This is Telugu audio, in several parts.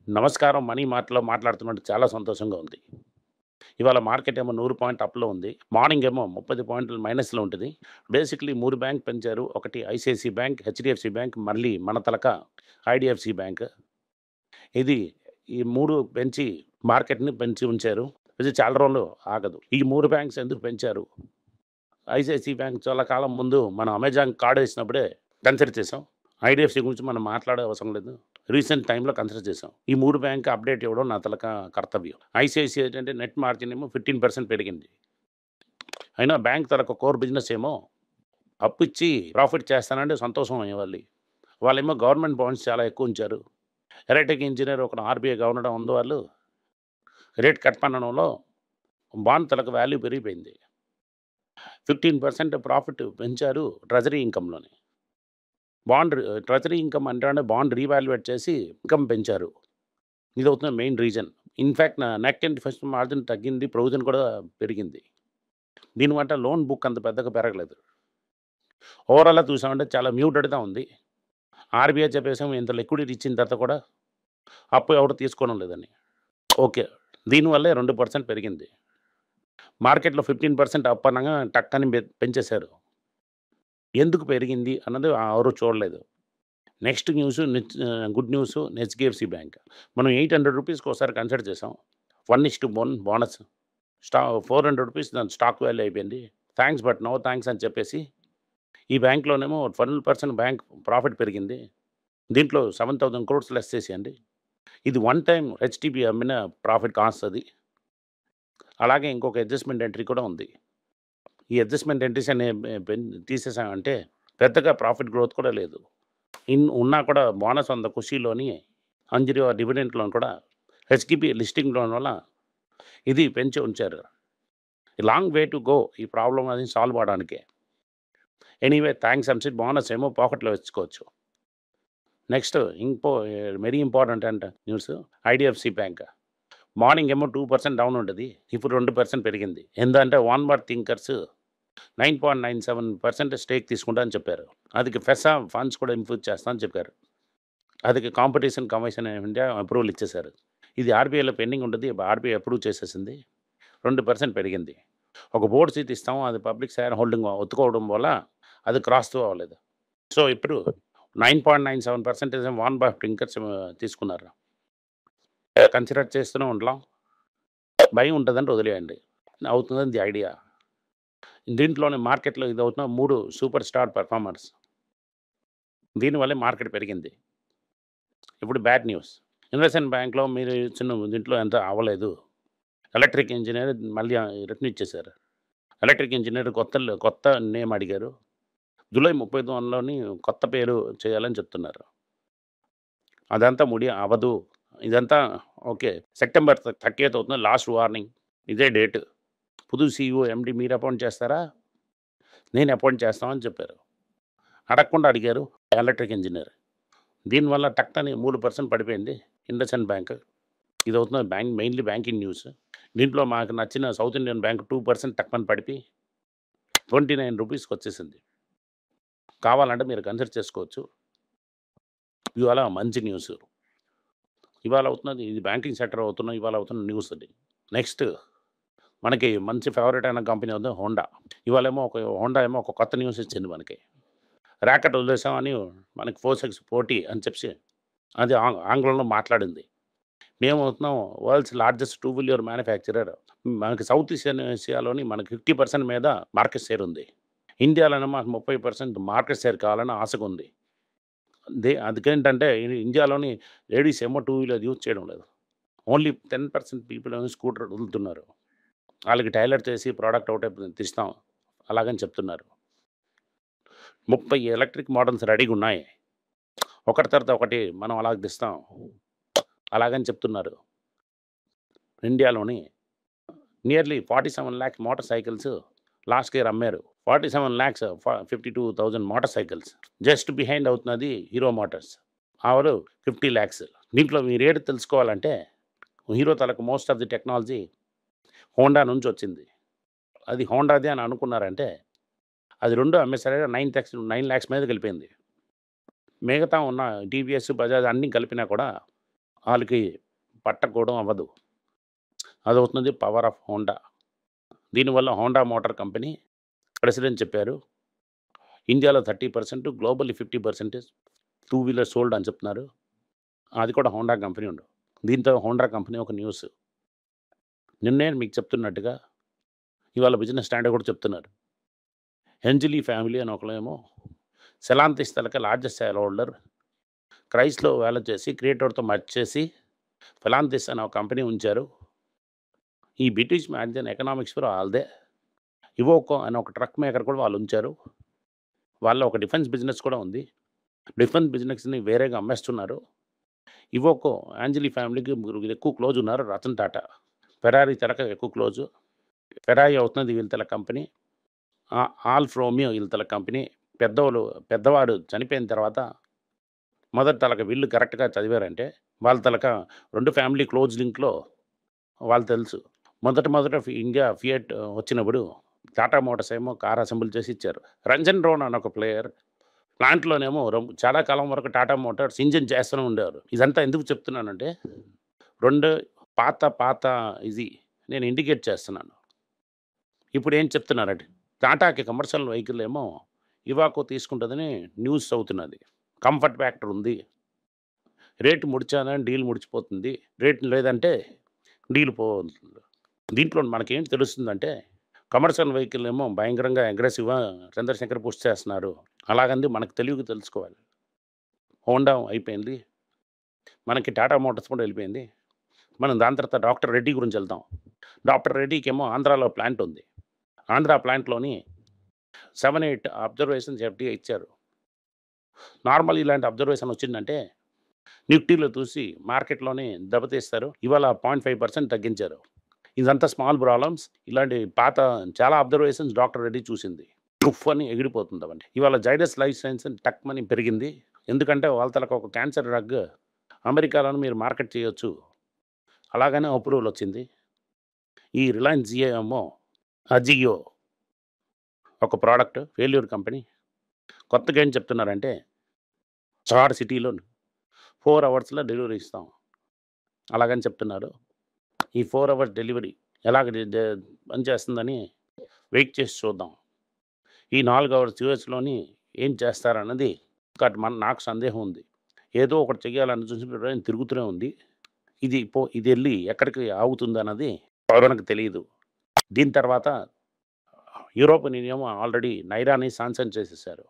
నమస్కారం. మనీ మార్ట్‌లో మాట్లాడుతున్నట్టు చాలా సంతోషంగా ఉంది. ఇవాళ మార్కెట్ ఏమో 100 పాయింట్ అప్‌లో ఉంది. మార్నింగ్ ఏమో 30 పాయింట్లు మైనస్‌లో ఉంటది. బేసిక్‌లీ 3 బ్యాంక్ పెంచారు. ఒకటి ఐసీఐసీ బ్యాంక్, హెచ్‌డీఎఫ్‌సీ బ్యాంక్, మళ్ళీ మన తలక ఐడీఎఫ్‌సీ బ్యాంక్. ఇది ఈ 3 పెంచి మార్కెట్‌ని పెంచి ఉంచారు. ఇది చాలా రోజులు ఆగదు. ఈ 3 బ్యాంక్స్ ఎందుకు పెంచారు? ఐసీఐసీ బ్యాంక్ చాలా కాలం ముందు మనం అమెజాన్ కార్డ్ ఏసినప్పుడే కన్సిడర్ చేసాం. ఐడీఎఫ్‌సీ గురించి మనం మాట్లాడే అవసరం లేదు. రీసెంట్ టైమ్‌లో కన్సిడర్ చేసాం. ఈ 3 బ్యాంక్ అప్డేట్ ఇవ్వడం నా తలక కర్తవ్యం. ఐసీఐసీ ఏంటంటే నెట్ మార్జిన్ ఏమో 15% పెరిగింది. అయినా బ్యాంక్ తనకు కోర్ బిజినెస్ ఏమో అప్పిచ్చి ప్రాఫిట్ చేస్తానంటే సంతోషం ఇవ్వాలి. వాళ్ళేమో గవర్నమెంట్ బాండ్స్ చాలా ఎక్కువ ఉంచారు. ఎలక్ట్రిక్ ఇంజినీర్ ఒక ఆర్‌బీఐ గవర్నర్ ఉన్నవాళ్ళు రేట్ కట్ పన్నడంలో బాండ్ తలకు వాల్యూ పెరిగిపోయింది. 15% ప్రాఫిట్ పెంచారు ట్రెజరీ ఇన్‌కమ్‌లోని. ట్రెజరీ ఇన్‌కమ్ అంటే బాండ్ రీవాల్యుయేట్ చేసి ఇన్‌కమ్ పెంచారు. ఇదవుతుంది main reason. In fact net interest margin తగ్గింది. ప్రొవిజన్ కూడా పెరిగింది. దీనివల్ల లోన్ బుక్ అంత పెద్దగా పెరగలేదు. ఓవరాల్‌గా చూసామంటే చాలా మ్యూటెడ్‌గా ఉంది. ఆర్‌బీఐ చెప్పేసాం ఇంత లిక్విడిటీ ఇచ్చిన తర్వాత కూడా అప్పు ఎవరు తీసుకోవడం లేదని. ఓకే. దీనివల్లే 2% పెరిగింది. మార్కెట్‌లో 15% అప్ అనంగా టక్కని పెంచేశారు. ఎందుకు పెరిగింది అన్నది ఎవరు చూడలేదు. Next news good news HDFC bank. మనం రూ. 800కి ఒకసారి కన్సిడర్ చేసాం. 1:1 బోనస్. రూ. 400 దాని స్టాక్ వాల్యూ అయిపోయింది. థాంక్స్ బట్ నో థాంక్స్ అని చెప్పేసి ఈ బ్యాంక్‌లోనేమో 12% బ్యాంక్ ప్రాఫిట్ పెరిగింది. దీంట్లో 7,000 క్రోర్స్ లెస్ చేసేయండి. ఇది వన్ టైమ్ హెచ్‌టీబీ అమ్మిన ప్రాఫిట్ కాస్ట్ అది. అలాగే ఇంకొక అడ్జస్ట్‌మెంట్ ఎంట్రీ కూడా ఉంది. ఈ అడ్జస్ట్‌మెంట్ ఎంట్రీస్ అనే తీసేసామంటే పెద్దగా ప్రాఫిట్ గ్రోత్ కూడా లేదు. ఉన్నా కూడా బోనస్ ఆన్ ద ఖుషీలోని అంజరి డివిడెండ్‌లోని కూడా హెచ్‌టీబీ లిస్టింగ్‌లో వల్ల ఇది పెంచి ఉంచారు. లాంగ్ వే టు గో ఈ ప్రాబ్లమ్ అది సాల్వ్ అవ్వడానికే. ఎనీవే థాంక్స్ అంశిత్ బోనస్ ఏమో పాకెట్‌లో వెచ్చుకోవచ్చు. Next very important news IDFC bank. Morning ఏమో 2% డౌన్ ఉంటది. ఇప్పుడు 2% పెరిగింది. ఎందుకంటే వాన్‌వర్త్ థింకర్స్ 9.97% స్టేక్ తీసుకుంటా అని చెప్పారు. అదికి ఫెసా ఫండ్స్ కూడా ఇన్ఫ్యూజ్ చేస్తా అని చెప్పారు. అదికి competition commission of India approval ఇచ్చేశారు. ఇది ఆర్‌బీఐలో పెండింగ్ ఉంటది. ఆర్‌బీఐ అప్రూవ్ చేసేసింది. 2% పెరిగింది. ఒక బోర్డ్ సీట్ ఇస్తాం. అది పబ్లిక్ షేర్ హోల్డింగ్ ఒత్తుకోవడం వల్ల అది క్రాస్ త్రూ అవ్వలేదు. సో, ఇప్పుడు 9.97% వాన్‌వర్త్ థింకర్స్ తీసుకున్నారు. కన్సిడర్ చేస్తూనే ఉండలాం. భయం ఉంటదంటే వదిలేయండి. అవుతుందని ఐడియా. దీంట్లోనే మార్కెట్‌లో ఇదవుతున్న 3 సూపర్ స్టార్ పెర్ఫార్మర్స్. దీనివల్లే మార్కెట్ పెరిగింది. ఇప్పుడు బ్యాడ్ న్యూస్. ఇన్వెస్ట్‌మెంట్ బ్యాంక్‌లో మీరు ఇచ్చిన దీంట్లో ఎంత అవ్వలేదు. ఎలక్ట్రిక్ ఇంజినీర్ మళ్ళీ రిటర్న్ ఇచ్చేశారు. ఎలక్ట్రిక్ ఇంజినీర్ కొత్త నేమ్ అడిగారు. జూలై 31లోని కొత్త పేరు చేయాలని చెప్తున్నారు. అదంతా అవ్వదు. ఇదంతా ఓకే. సెప్టెంబర్ 30థ్ అవుతుంది లాస్ట్ వార్నింగ్. ఇదే డేట్. పుదు సీఈఓ, ఎండీ మీరు అపాయింట్ చేస్తారా? నేను అపాయింట్ చేస్తామని చెప్పారు. అడగకుండా అడిగారు ఎలక్ట్రిక్ ఇంజినీర్. దీనివల్ల టక్కని 3% పడిపోయింది ఇండస్ఇండ్ బ్యాంక్. ఇదవుతుంది మెయిన్‌లీ బ్యాంకింగ్ న్యూస్. దీంట్లో మాకు నచ్చిన సౌత్ ఇండియన్ బ్యాంక్ 2% టక్కుమని పడిపోయి ₹29కి వచ్చేసింది. కావాలంటే మీరు కన్సిడర్ చేసుకోవచ్చు. ఇవాళ మంచి న్యూస్. ఇవాళ అవుతున్నది ఇది బ్యాంకింగ్ సెక్టర్ ఇవాళ అవుతున్న న్యూస్ అది. నెక్స్ట్ మనకి మంచి ఫేవరెట్ అయిన కంపెనీ ఉంది హోండా. ఇవాళేమో హోండా ఏమో ఒక కొత్త న్యూస్ ఇచ్చింది మనకి. ర్యాకెట్ వదిలేసామని మనకి 4 పోటీ అని చెప్పి అది ఆంగ్లంలో మాట్లాడింది. మేమవుతున్నాం world's largest two wheeler manufacturer. మనకి సౌత్ ఏషియాలోని మనకి 50% మీద మార్కెట్ షేర్ ఉంది. ఇండియాలోనే మాకు 30% మార్కెట్ షేర్ కావాలని ఆశగుంది. అందుకేంటంటే ఇండియాలోని లేడీస్ ఏమో టూ వీలర్ యూజ్ చేయడం లేదు. ఓన్లీ 10% పీపుల్ ఏమో స్కూటర్ వదులుతున్నారు. వాళ్ళకి టైలర్ చేసి ప్రోడక్ట్ ఒకటే తీస్తాం అలాగని చెప్తున్నారు. 30 ఎలక్ట్రిక్ మోడల్స్ రెడీగా ఉన్నాయి. ఒకటి తర్వాత ఒకటి మనం అలాగ తీస్తాం అలాగని చెప్తున్నారు. ఇండియాలోని nearly 47 lakhs motor cycles last year అమ్మారు. 47 lakhs 52,000 motor cycles. Just behind అవుతున్నది హీరో మోటార్స్. ఆరు 50 లాక్స్. దీంట్లో మీ రేటు తెలుసుకోవాలంటే హీరో తలకు most of the technology Honda నుంచి వచ్చింది. అది హోండాది అని అనుకున్నారంటే అది 2 అమ్మేసరికి 9 లాక్స్ మీదకి వెళ్ళిపోయింది. మిగతా ఉన్న టీవీఎస్, బజాజ్ అన్నీ కలిపినా కూడా వాళ్ళకి పట్టకపోవడం అవ్వదు. అదవుతుంది పవర్ ఆఫ్ హోండా. దీనివల్ల హోండా మోటార్ కంపెనీ ప్రెసిడెంట్ చెప్పారు, ఇండియాలో 30%, గ్లోబల్లీ 50% టూ వీలర్ సోల్డ్ అని చెప్తున్నారు. అది కూడా హోండా కంపెనీ ఉండవు. దీంతో హోండా కంపెనీ ఒక న్యూస్. నిన్నే మీకు చెప్తున్నట్టుగా ఇవాళ బిజినెస్ స్టాండర్డ్ కూడా చెప్తున్నారు. హెంజిలీ ఫ్యామిలీ అని ఒకళ్ళేమో సెలాంతిస్ తలక లార్జెస్ట్ షేర్ హోల్డర్, క్రైస్లో వేల చేసి క్రియేటర్తో మర్జ్ చేసి ఫెలాంతిస్ అనే ఒక కంపెనీ ఉంచారు. ఈ బ్రిటిష్ మ్యాగజైన్ ఎకనామిక్స్ ఫర్ ఆల్దే ఇవోకో అనే ఒక ట్రక్ మేకర్ కూడా వాళ్ళు ఉంచారు. వాళ్ళ ఒక డిఫెన్స్ బిజినెస్ కూడా ఉంది. డిఫెన్స్ బిజినెస్ని వేరేగా అమ్మేస్తున్నారు. ఇవోకో యాంజలీ ఫ్యామిలీకి ఎక్కువ క్లోజ్ ఉన్నారు. రతన్ టాటా ఫెరారీ తెలక ఎక్కువ క్లోజు. ఫెరారీ అవుతున్నది వీళ్ళ తెల కంపెనీ. ఆల్ఫ్ రోమియో వీళ్ళ తెల కంపెనీ. పెద్దవాడు చనిపోయిన తర్వాత మొదటి తలక వీళ్ళు కరెక్ట్గా చదివారంటే వాళ్ళ తలక 2 ఫ్యామిలీ క్లోజ్ లింక్లో వాళ్ళు తెలుసు. మొదట ఇండియా ఫియట్ వచ్చినప్పుడు టాటా మోటార్స్ ఏమో కార్ అసెంబుల్ చేసి ఇచ్చారు. రంజన్ రోన్ అని ఒక ప్లేయర్ ప్లాంట్లోనేమో చాలా కాలం వరకు టాటా మోటార్స్ ఇంజిన్ చేస్తూనే ఉండేవారు. ఇదంతా ఎందుకు చెప్తున్నానంటే 2 పాత ఇది నేను ఇండికేట్ చేస్తున్నాను. ఇప్పుడు ఏం చెప్తున్నారంటే టాటాకి కమర్షియల్ వెహికల్ ఏమో ఇవాకో తీసుకుంటుందని న్యూస్ అవుతున్నది. కంఫర్ట్ ఫ్యాక్టర్ ఉంది. రేటు ముడిచానని డీల్ ముడిచిపోతుంది. రేటు లేదంటే డీల్ పోతుంది. దీంట్లో మనకేం తెలుస్తుందంటే కమర్షియల్ వెహికల్ ఏమో భయంకరంగా అగ్రెసివ్గా చంద్రశేఖర్ పుష్ చేస్తున్నారు. అలాగంది మనకు తెలివిగా తెలుసుకోవాలి. హోండా అయిపోయింది, మనకి టాటా మోటార్స్ కూడా వెళ్ళిపోయింది. మనం దాని తర్వాత డాక్టర్ రెడ్డి గురించి వెళ్తాం. డాక్టర్ రెడ్డికి ఏమో ఆంధ్రాలో ప్లాంట్ ఉంది. ఆంధ్ర ప్లాంట్లోని 7-8 అబ్జర్వేషన్స్ ఎఫ్డీఏ ఇచ్చారు. నార్మల్ ఇలాంటి అబ్జర్వేషన్ వచ్చిందంటే నిఫ్టీలో చూసి మార్కెట్లోనే దెబ్బతీస్తారు. ఇవాళ 0.5% తగ్గించారు. ఇదంతా స్మాల్ ప్రాబ్లమ్స్. ఇలాంటి పాత చాలా అబ్జర్వేషన్స్ డాక్టర్ రెడ్డి చూసింది. ఉఫ్ అని ఎగిరిపోతుంది అవండి. ఇవాళ జైడస్ లైఫ్ సైన్స్ టక్మని పెరిగింది. ఎందుకంటే వాళ్ళ తలకు ఒక క్యాన్సర్ డ్రగ్ అమెరికాలో మీరు మార్కెట్ చేయొచ్చు. అలాగనే అప్రూవల్ వచ్చింది. ఈ రిలయన్స్ జియో ఏమో అజియో ఒక ప్రోడక్ట్ ఫెయిల్యూర్ కంపెనీ. కొత్తగా ఏం చెప్తున్నారంటే చార్ సిటీలో 4 అవర్స్లో డెలివరీ ఇస్తాం అలాగని చెప్తున్నారు. ఈ 4 అవర్స్ డెలివరీ ఎలాగ పనిచేస్తుందని వెయిట్ చేసి చూద్దాం. ఈ 4 అవర్స్ యూఎస్లోని ఏం చేస్తారన్నది నాకు సందేహం ఉంది. ఏదో ఒకటి చెయ్యాలని చూసి తిరుగుతూనే ఉంది. ఇది వెళ్ళి ఎక్కడికి ఆగుతుంది అన్నది ఎవరికి తెలియదు. దీని తర్వాత యూరోపియన్ యూనియన్ ఆల్రెడీ నైరాని శాంక్షన్ చేసేసారు.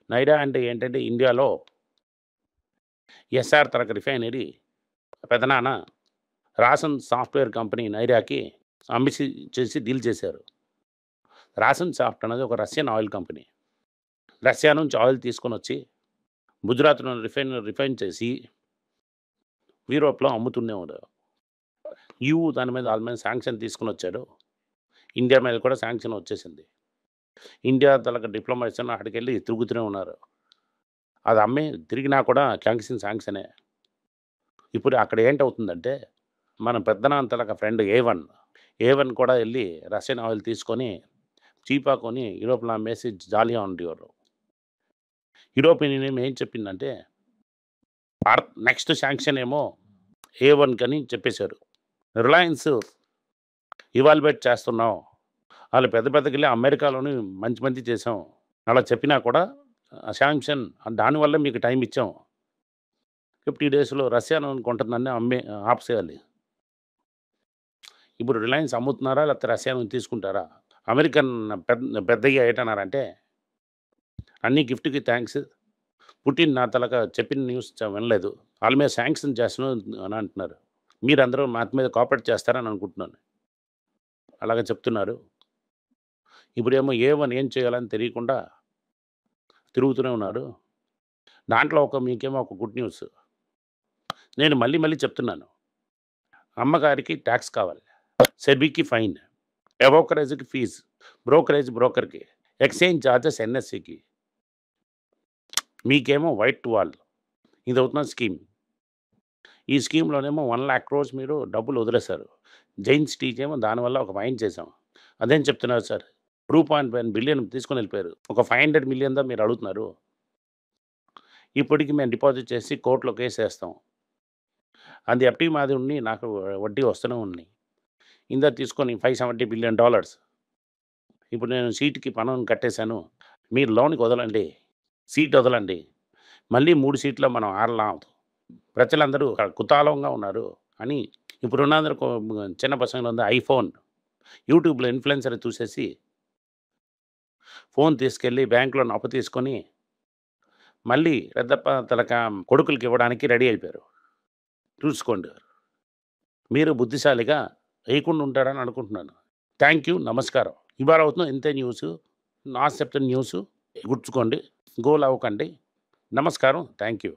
నైరా అంటే ఏంటంటే ఇండియాలో ఎస్ఆర్ తరగ రిఫైనరీ పెదనాన్న రాసన్ సాఫ్ట్వేర్ కంపెనీ నైరాకి అమ్మిసి చేసి డీల్ చేశారు. రాసన్ సాఫ్ట్ అనేది ఒక రష్యన్ ఆయిల్ కంపెనీ. రష్యా నుంచి ఆయిల్ తీసుకొని వచ్చి గుజరాత్లో రిఫైన్ చేసి యూరోప్లో అమ్ముతూనే ఉన్నారు. దాని మీద వాళ్ళ మీద శాంక్షన్ తీసుకుని వచ్చాడు. ఇండియా మీద కూడా శాంక్షన్ వచ్చేసింది. ఇండియా తలక డిప్లొమాట్స్ అక్కడికి వెళ్ళి తిరుగుతూనే ఉన్నారు. అది అమ్మి తిరిగినా కూడా శాంక్షనే. ఇప్పుడు అక్కడ ఏంటవుతుందంటే మన పెద్దనాన్న తలక ఫ్రెండ్ ఏవన్ కూడా వెళ్ళి రష్యన్ ఆయిల్ తీసుకొని చీపా కొని యూరోప్లో అమ్మేసి జాలీగా ఉండేవారు. యూరోపియన్ యూనియన్ ఏం చెప్పిందంటే నెక్స్ట్ శాంక్షన్ ఏమో A1 కని చెప్పేశారు. రిలయన్స్ ఇవాల్యుయేట్ చేస్తున్నాం, వాళ్ళు పెద్దకెళ్ళి అమెరికాలోని మంచి చేసాం అలా చెప్పినా కూడా శాంక్షన్ దానివల్ల మీకు టైం ఇచ్చాం, 50 డేస్లో రష్యాను కొంటుందని ఆపేయాలి. ఇప్పుడు రిలయన్స్ అమ్ముతున్నారా లేకపోతే రష్యాను తీసుకుంటారా? అమెరికన్ పెద్దగా ఏంటన్నారంటే అన్ని గిఫ్ట్కి థ్యాంక్స్, పుటిన్ నా తలక చెప్పిన న్యూస్ వినలేదు, వాళ్ళ మీద శాంక్షన్ చేస్తున్నాను అని అంటున్నారు. మీరందరూ మా మీద కోఆపరేట్ చేస్తారని అనుకుంటున్నాను అలాగే చెప్తున్నారు. ఇప్పుడేమో A1 ఏం చేయాలని తెలియకుండా తిరుగుతూనే ఉన్నారు. దాంట్లో మీకేమో ఒక గుడ్ న్యూస్ నేను మళ్ళీ చెప్తున్నాను. అమ్మగారికి ట్యాక్స్ కావాలి, సెబీకి ఫైన్, ఎవోకరేజ్కి ఫీజు, బ్రోకర్కి, ఎక్స్చేంజ్ ఛార్జెస్ NSEకి, మీకేమో వైట్ వాల్. ఇది అవుతున్న స్కీమ్. ఈ స్కీమ్లోనేమో 1 lakh crores మీరు డబ్బులు వదిలేశారు. జైన్ స్టీచ్ ఏమో దానివల్ల ఒక ఫైన్ చేసాం. అదేం చెప్తున్నారు సార్, 2.1 బిలియన్ తీసుకొని వెళ్ళిపోయారు. ఒక 500 million మీరు అడుగుతున్నారు. ఇప్పటికి మేము డిపాజిట్ చేసి కోర్టులో కేసు వేస్తాం. అది ఎఫ్టీ మాది ఉండి నాకు వడ్డీ వస్తూనే ఉన్నాయి. ఇందా తీసుకొని $570 బిలియన్. ఇప్పుడు నేను సీట్‌కి పన్ను కట్టేశాను. మీరు లోన్‌కి వదలండి. సీట్ వదలండి. మళ్ళీ 3 సీట్‌లో మనం ఆడలాం. ప్రజలందరూ కుతూహలంగా ఉన్నారు అని ఇప్పుడున్నందరూ చిన్న పసంగులందరూ ఐఫోన్, యూట్యూబ్‌లో ఇన్‌ఫ్లుయెన్సర్ చూసేసి ఫోన్ తీసుకెళ్ళి బ్యాంక్‌లోని అప్పు తీసుకొని మళ్ళీ తలక కొడుకులకి ఇవ్వడానికి రెడీ అయిపోయారు. చూసుకోండి. మీరు బుద్ధిశాలిగా వేయకుండా ఉంటారని అనుకుంటున్నాను. Thank you. నమస్కారం. ఇవాళ అవుతున్న ఇంతే న్యూసు. చెప్తున్న న్యూసు గుర్తుకోండి. గోల్ అవ్వకండి. నమస్కారం. Thank you.